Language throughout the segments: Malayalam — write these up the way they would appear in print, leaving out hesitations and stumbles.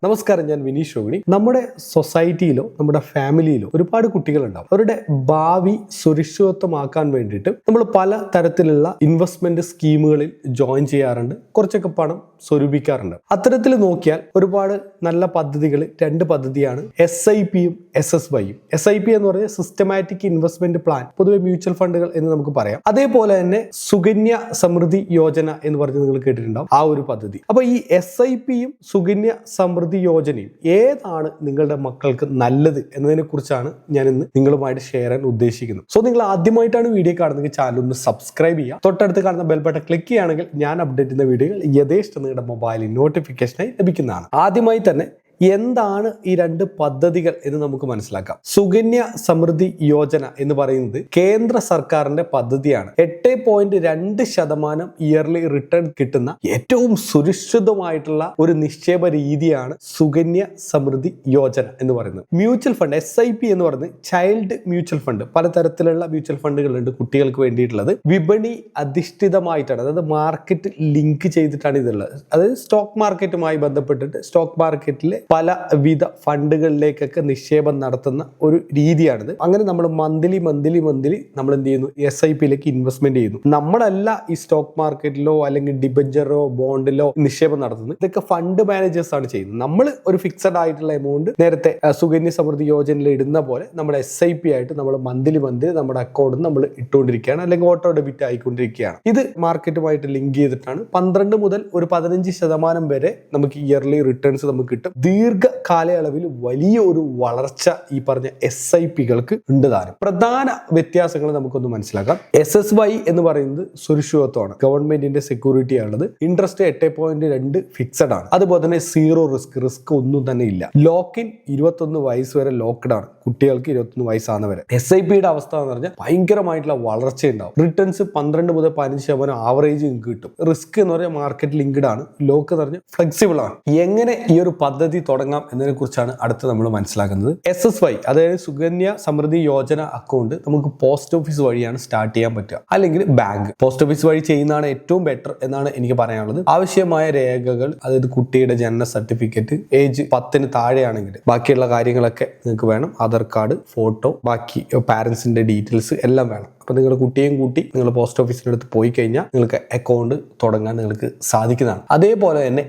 നമസ്കാരം, ഞാൻ വിനീഷ് രോഹിണി. നമ്മുടെ സൊസൈറ്റിയിലോ നമ്മുടെ ഫാമിലിയിലോ ഒരുപാട് കുട്ടികളുണ്ടാവും. അവരുടെ ഭാവി സുരക്ഷിതത്വമാക്കാൻ വേണ്ടിയിട്ട് നമ്മൾ പല തരത്തിലുള്ള ഇൻവെസ്റ്റ്മെന്റ് സ്കീമുകളിൽ ജോയിൻ ചെയ്യാറുണ്ട്, കുറച്ചൊക്കെ പണം സ്വരൂപിക്കാറുണ്ട്. അത്തരത്തിൽ നോക്കിയാൽ ഒരുപാട് നല്ല പദ്ധതികൾ, രണ്ട് പദ്ധതിയാണ് SIPയും SSYയും. SIP എന്ന് പറഞ്ഞാൽ സിസ്റ്റമാറ്റിക് ഇൻവെസ്റ്റ്മെന്റ് പ്ലാൻ, പൊതുവെ മ്യൂച്വൽ ഫണ്ടുകൾ എന്ന് നമുക്ക് പറയാം. അതേപോലെ തന്നെ സുകന്യ സമൃദ്ധി യോജന എന്ന് പറഞ്ഞ് നിങ്ങൾ കേട്ടിട്ടുണ്ടാവും, ആ ഒരു പദ്ധതി. അപ്പൊ ഈ SIPയും സുകന്യ സമൃദ്ധി യോജനയും ഏതാണ് നിങ്ങളുടെ മക്കൾക്ക് നല്ലത് എന്നതിനെ കുറിച്ചാണ് ഞാൻ ഇന്ന് നിങ്ങളുമായിട്ട് ഷെയർ ചെയ്യാൻ ഉദ്ദേശിക്കുന്നത്. സോ നിങ്ങൾ ആദ്യമായിട്ടാണ് വീഡിയോ കാണുന്നെങ്കിൽ ചാനൽ ഒന്ന് സബ്സ്ക്രൈബ് ചെയ്യുക. തൊട്ടടുത്ത് കാണുന്ന ബെൽ ബട്ടൺ ക്ലിക്ക് ചെയ്യുകയാണെങ്കിൽ ഞാൻ അപ്ഡേറ്റ് ചെയ്യുന്ന വീഡിയോകൾ യഥേഷ്ടം നിങ്ങളുടെ മൊബൈലിൽ നോട്ടിഫിക്കേഷനായി ലഭിക്കുന്നതാണ്. ആദ്യമായി തന്നെ എന്താണ് ഈ രണ്ട് പദ്ധതികൾ എന്ന് നമുക്ക് മനസ്സിലാക്കാം. സുകന്യ സമൃദ്ധി യോജന എന്ന് പറയുന്നത് കേന്ദ്ര സർക്കാരിന്റെ പദ്ധതിയാണ്. 8.2% ഇയർലി റിട്ടേൺ കിട്ടുന്ന ഏറ്റവും സുരക്ഷിതമായിട്ടുള്ള ഒരു നിക്ഷേപ രീതിയാണ് സുകന്യ സമൃദ്ധി യോജന എന്ന് പറയുന്നത്. മ്യൂച്വൽ ഫണ്ട് SIP എന്ന് പറയുന്നത് ചൈൽഡ് മ്യൂച്വൽ ഫണ്ട്. പലതരത്തിലുള്ള മ്യൂച്വൽ ഫണ്ടുകളുണ്ട് കുട്ടികൾക്ക് വേണ്ടിയിട്ടുള്ളത്. വിപണി അധിഷ്ഠിതമായിട്ടാണ്, അതായത് മാർക്കറ്റ് ലിങ്ക് ചെയ്തിട്ടാണ് ഇതുള്ളത്. അതായത് സ്റ്റോക്ക് മാർക്കറ്റുമായി ബന്ധപ്പെട്ടിട്ട് സ്റ്റോക്ക് മാർക്കറ്റിലെ പലവിധ ഫണ്ടുകളിലേക്കൊക്കെ നിക്ഷേപം നടത്തുന്ന ഒരു രീതിയാണിത്. അങ്ങനെ നമ്മൾ മന്ത്ലി നമ്മൾ എന്ത് ചെയ്യുന്നു, SIPയിലേക്ക് ഇൻവെസ്റ്റ്മെന്റ് ചെയ്യുന്നു. നമ്മളല്ല ഈ സ്റ്റോക്ക് മാർക്കറ്റിലോ അല്ലെങ്കിൽ ഡിബഞ്ചറോ ബോണ്ടിലോ നിക്ഷേപം നടത്തുന്നത്. ഇതൊക്കെ ഫണ്ട് മാനേജേഴ്സ് ആണ് ചെയ്യുന്നത്. നമ്മൾ ഒരു ഫിക്സഡ് ആയിട്ടുള്ള എമൗണ്ട് നേരത്തെ സുകന്യ സമൃദ്ധി യോജനയിൽ ഇടുന്ന പോലെ നമ്മുടെ SIP ആയിട്ട് നമ്മൾ മന്ത്ലി നമ്മുടെ അക്കൗണ്ടിൽ നമ്മൾ ഇട്ടുകൊണ്ടിരിക്കുകയാണ്, അല്ലെങ്കിൽ ഓട്ടോ ഡെബിറ്റ് ആയിക്കൊണ്ടിരിക്കുകയാണ്. ഇത് മാർക്കറ്റുമായിട്ട് ലിങ്ക് ചെയ്തിട്ടാണ് 12 മുതൽ ഒരു 15% വരെ നമുക്ക് ഇയർലി റിട്ടേൺസ് നമുക്ക് കിട്ടും. ദീർഘകാലയളവിൽ വലിയ ഒരു വളർച്ച ഈ പറഞ്ഞ SIPകൾക്ക് ഉണ്ട് താനും. പ്രധാന വ്യത്യാസങ്ങൾ നമുക്കൊന്ന് മനസ്സിലാക്കാം. SSY എന്ന് പറയുന്നത് സുരക്ഷിതത്വമാണ്, ഗവൺമെന്റിന്റെ സെക്യൂരിറ്റി ആണുള്ളത്. ഇൻട്രസ്റ്റ് 8.2 ഫിക്സഡ് ആണ്. അതുപോലെ തന്നെ സീറോ റിസ്ക് ഒന്നും തന്നെ ഇല്ല. ലോക്കിൻ 21 വയസ്സ് വരെ ലോക്ക്ഡ് ആണ്, കുട്ടികൾക്ക് 21 വയസ്സാണ് വരെ. SIPയുടെ അവസ്ഥ എന്ന് പറഞ്ഞാൽ ഭയങ്കരമായിട്ടുള്ള വളർച്ച ഉണ്ടാവും. റിട്ടേൺസ് 12 മുതൽ 15% ആവറേജ് നിങ്ങൾക്ക് കിട്ടും. റിസ്ക് എന്ന് പറഞ്ഞാൽ മാർക്കറ്റ് ലിങ്ക്ഡ് ആണ്, ലോക്ക് എന്ന് പറഞ്ഞാൽ ഫ്ലെക്സിബിൾ ആണ്. എങ്ങനെ ഈ ഒരു പദ്ധതി തുടങ്ങാം എന്നതിനെ കുറിച്ചാണ് അടുത്ത് നമ്മൾ മനസ്സിലാക്കുന്നത്. SSY അതായത് സുകന്യ സമൃദ്ധി യോജന അക്കൗണ്ട് നമുക്ക് പോസ്റ്റ് ഓഫീസ് വഴിയാണ് സ്റ്റാർട്ട് ചെയ്യാൻ പറ്റുക, അല്ലെങ്കിൽ ബാങ്ക്. പോസ്റ്റ് ഓഫീസ് വഴി ചെയ്യുന്നതാണ് ഏറ്റവും ബെറ്റർ എന്നാണ് എനിക്ക് പറയാനുള്ളത്. ആവശ്യമായ രേഖകൾ, അതായത് കുട്ടിയുടെ ജനന സർട്ടിഫിക്കറ്റ്, ഏജ് 10 താഴെയാണെങ്കിൽ ബാക്കിയുള്ള കാര്യങ്ങളൊക്കെ നിങ്ങൾക്ക് വേണം. ആധാർ കാർഡ്, ഫോട്ടോ, ബാക്കി പാരന്റ്സിന്റെ ഡീറ്റെയിൽസ് എല്ലാം വേണം. അപ്പൊ നിങ്ങളുടെ കുട്ടിയും കൂട്ടി നിങ്ങൾ പോസ്റ്റ് ഓഫീസിന്റെ അടുത്ത് പോയി കഴിഞ്ഞാൽ നിങ്ങൾക്ക് അക്കൗണ്ട് തുടങ്ങാൻ നിങ്ങൾക്ക് സാധിക്കുന്നതാണ്. അതേപോലെ തന്നെ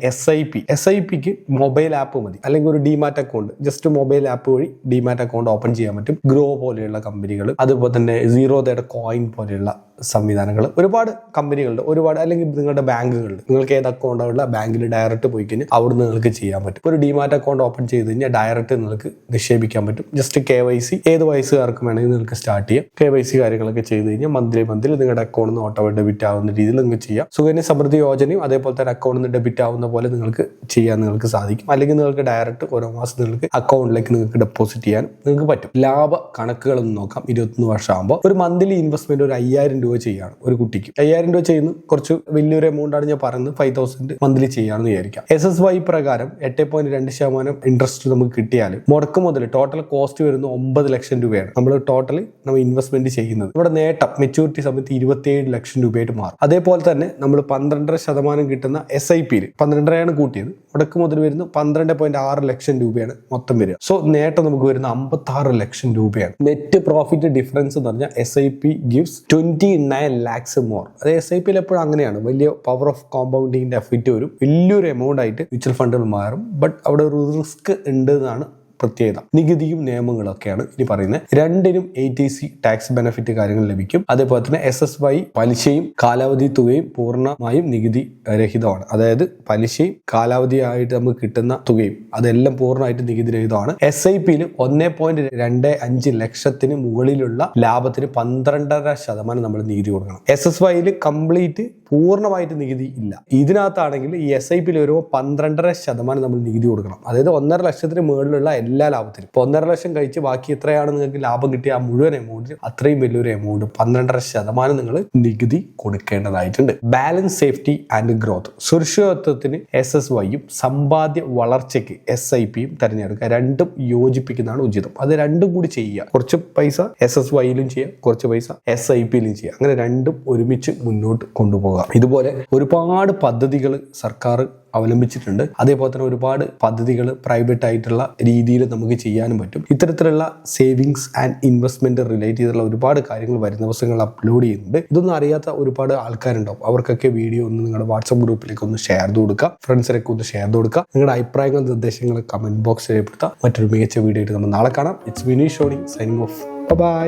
SIPക്ക് മൊബൈൽ ആപ്പ് മതി, അല്ലെങ്കിൽ ഒരു demat account. Just mobile app വഴി ഡിമാറ്റ് അക്കൗണ്ട് ഓപ്പൺ ചെയ്യാൻ പറ്റും. ഗ്രോ പോലെയുള്ള കമ്പനികൾ, അതുപോലെ തന്നെ സീറോയുടെ കോയിൻ പോലെയുള്ള സംവിധാനങ്ങൾ, ഒരുപാട് കമ്പനികളുണ്ട്. ഒരുപാട്, അല്ലെങ്കിൽ നിങ്ങളുടെ ബാങ്കുകളിൽ നിങ്ങൾക്ക് ഏത് അക്കൗണ്ടുള്ള ബാങ്കിൽ ഡയറക്റ്റ് പോയി കഴിഞ്ഞാൽ അവിടുന്ന് നിങ്ങൾക്ക് ചെയ്യാൻ പറ്റും. ഒരു ഡിമാറ്റ് അക്കൗണ്ട് ഓപ്പൺ ചെയ്ത് കഴിഞ്ഞാൽ ഡയറക്റ്റ് നിങ്ങൾക്ക് നിക്ഷേപിക്കാൻ പറ്റും. ജസ്റ്റ് KYC ഏത് വയസ്സുകാർക്കും വേണമെങ്കിൽ നിങ്ങൾക്ക് സ്റ്റാർട്ട് ചെയ്യാം. KYC കാര്യങ്ങളൊക്കെ ചെയ്ത് കഴിഞ്ഞാൽ മന്ത്ലി നിങ്ങളുടെ അക്കൗണ്ടിൽ നിന്ന് ഓട്ടോ ഡെബിറ്റ് ആവുന്ന രീതിയിൽ നിങ്ങൾക്ക് ചെയ്യാം. സുകന്യ സമൃദ്ധി യോജനയും അതേപോലെ തന്നെ അക്കൗണ്ടിൽ നിന്ന് ഡെബിറ്റ് ആവുന്ന പോലെ നിങ്ങൾക്ക് ചെയ്യാൻ നിങ്ങൾക്ക് സാധിക്കും. അല്ലെങ്കിൽ നിങ്ങൾക്ക് ഡയറക്റ്റ് ഓരോ മാസം നിങ്ങൾക്ക് അക്കൗണ്ടിലേക്ക് നിങ്ങൾക്ക് ഡെപ്പോസിറ്റ് ചെയ്യാൻ നിങ്ങൾക്ക് പറ്റും. ലാഭ കണക്കുകളൊന്നും നോക്കാം. 21 വർഷം ആകുമ്പോൾ ഒരു മന്ത്ലി ഇൻവെസ്റ്റ്മെന്റ് ഒരു 5000 രൂപ ചെയ്യാണ് ഒരു കുട്ടിക്ക്. 5000 രൂപ ചെയ്യുന്നു, കുറച്ച് വലിയൊരു എമൗണ്ട് ആണ് ഞാൻ പറയുന്നത്. 5000 മന്ത്ലി ചെയ്യാമെന്ന് വിചാരിക്കാം. SSY പ്രകാരം 8.2% ഇൻട്രസ്റ്റ് നമുക്ക് കിട്ടിയാലും മുടക്ക് മുതൽ ടോട്ടൽ കോസ്റ്റ് വരുന്നത് 9 ലക്ഷം രൂപയാണ്. നമ്മൾ ഇൻവെസ്റ്റ്മെന്റ് ചെയ്യുന്നത്. ഇവിടെ നേട്ടം മെച്യൂരിറ്റി സമയത്ത് 27 ലക്ഷം രൂപയായിട്ട് മാറും. അതേപോലെ തന്നെ നമ്മൾ 12% കിട്ടുന്ന SIPയിൽ 12 കൂട്ടിയത്, മുടക്ക് മുതൽ വരുന്ന 12.6 ലക്ഷം രൂപയാണ് മൊത്തം വരിക. സോ നേട്ടം നമുക്ക് വരുന്ന 56 ലക്ഷം രൂപയാണ്. നെറ്റ് പ്രോഫിറ്റ് ഡിഫറൻസ് എന്ന് പറഞ്ഞാൽ SIP gives 29 lakhs മോർ. അത് SIPയിൽ എപ്പോഴും അങ്ങനെയാണ്. വലിയ പവർ ഓഫ് കോമ്പൗണ്ടിങ്ങിന്റെ എഫക്റ്റ് വരും. വലിയൊരു എമൗണ്ട് ആയിട്ട് മ്യൂച്വൽ ഫണ്ടുകൾ മാറും. ബട്ട് അവിടെ ഒരു റിസ്ക് ഉണ്ട് എന്നാണ് പ്രത്യേകത. നികുതിയും നിയമങ്ങളൊക്കെയാണ് ഇനി പറയുന്നത്. രണ്ടിനും 80C ടാക്സ് ബെനിഫിറ്റ് കാര്യങ്ങൾ ലഭിക്കും. അതേപോലെ തന്നെ SSY പലിശയും കാലാവധി തുകയും പൂർണ്ണമായും നികുതി രഹിതമാണ്. അതായത് പലിശയും കാലാവധിയായിട്ട് നമുക്ക് കിട്ടുന്ന തുകയും അതെല്ലാം പൂർണ്ണമായിട്ട് നികുതി രഹിതമാണ്. SIPയിൽ 1.25 ലക്ഷത്തിന് മുകളിലുള്ള ലാഭത്തിന് 12% നമ്മൾ നികുതി കൊടുക്കണം. SSYയിൽ കംപ്ലീറ്റ് പൂർണ്ണമായിട്ട് നികുതി ഇല്ല. ഇതിനകത്താണെങ്കിൽ ഈ SIPയിൽ വരുമ്പോൾ 12% നമ്മൾ നികുതി കൊടുക്കണം. അതായത് 1.5 ലക്ഷത്തിന് മുകളിലുള്ള എല്ലാ ലാഭത്തിനും. ഇപ്പോൾ 1.5 ലക്ഷം കഴിച്ച് ബാക്കി എത്രയാണ് നിങ്ങൾക്ക് ലാഭം കിട്ടിയ ആ മുഴുവൻ എമൗണ്ടിന് അത്രയും വലിയൊരു എമൗണ്ട് 12% നിങ്ങൾ നികുതി കൊടുക്കേണ്ടതായിട്ടുണ്ട്. Balance safety and growth. സുരക്ഷിതത്വത്തിന് SSYയും സമ്പാദ്യ വളർച്ചയ്ക്ക് SIPയും തിരഞ്ഞെടുക്കുക. രണ്ടും യോജിപ്പിക്കുന്നതാണ് ഉചിതം. അത് രണ്ടും കൂടി ചെയ്യുക. കുറച്ച് പൈസ SSYയിലും ചെയ്യുക, കുറച്ച് പൈസ SIPയിലും ചെയ്യുക. അങ്ങനെ രണ്ടും ഒരുമിച്ച് മുന്നോട്ട് കൊണ്ടുപോകുക. ഇതുപോലെ ഒരുപാട് പദ്ധതികൾ സർക്കാർ അവലംബിച്ചിട്ടുണ്ട്. അതേപോലെ തന്നെ ഒരുപാട് പദ്ധതികൾ പ്രൈവറ്റ് ആയിട്ടുള്ള രീതിയിൽ നമുക്ക് ചെയ്യാനും പറ്റും. ഇത്തരത്തിലുള്ള സേവിങ്സ് ആൻഡ് ഇൻവെസ്റ്റ്മെന്റ് റിലേറ്റ് ചെയ്തിട്ടുള്ള ഒരുപാട് കാര്യങ്ങൾ വരുന്ന ദിവസങ്ങൾ അപ്ലോഡ് ചെയ്യുന്നുണ്ട്. ഇതൊന്നും അറിയാത്ത ഒരുപാട് ആൾക്കാരുണ്ടാവും. അവർക്കൊക്കെ വീഡിയോ ഒന്ന് നിങ്ങളുടെ വാട്സ്ആപ്പ് ഗ്രൂപ്പിലേക്ക് ഒന്ന് ഷെയർ ചെയ്ത് കൊടുക്കുക, ഫ്രണ്ട്സിനൊക്കെ ഒന്ന് ഷെയർ ചെയ്ത് കൊടുക്കുക. നിങ്ങളുടെ അഭിപ്രായങ്ങൾ നിർദ്ദേശങ്ങൾ കമന്റ് ബോക്സിൽ രേഖപ്പെടുത്തുക. മറ്റൊരു മികച്ച വീഡിയോ ആയിട്ട് നമ്മൾ നാളെ കാണാം. It's Vineesh Shoni signing off. By.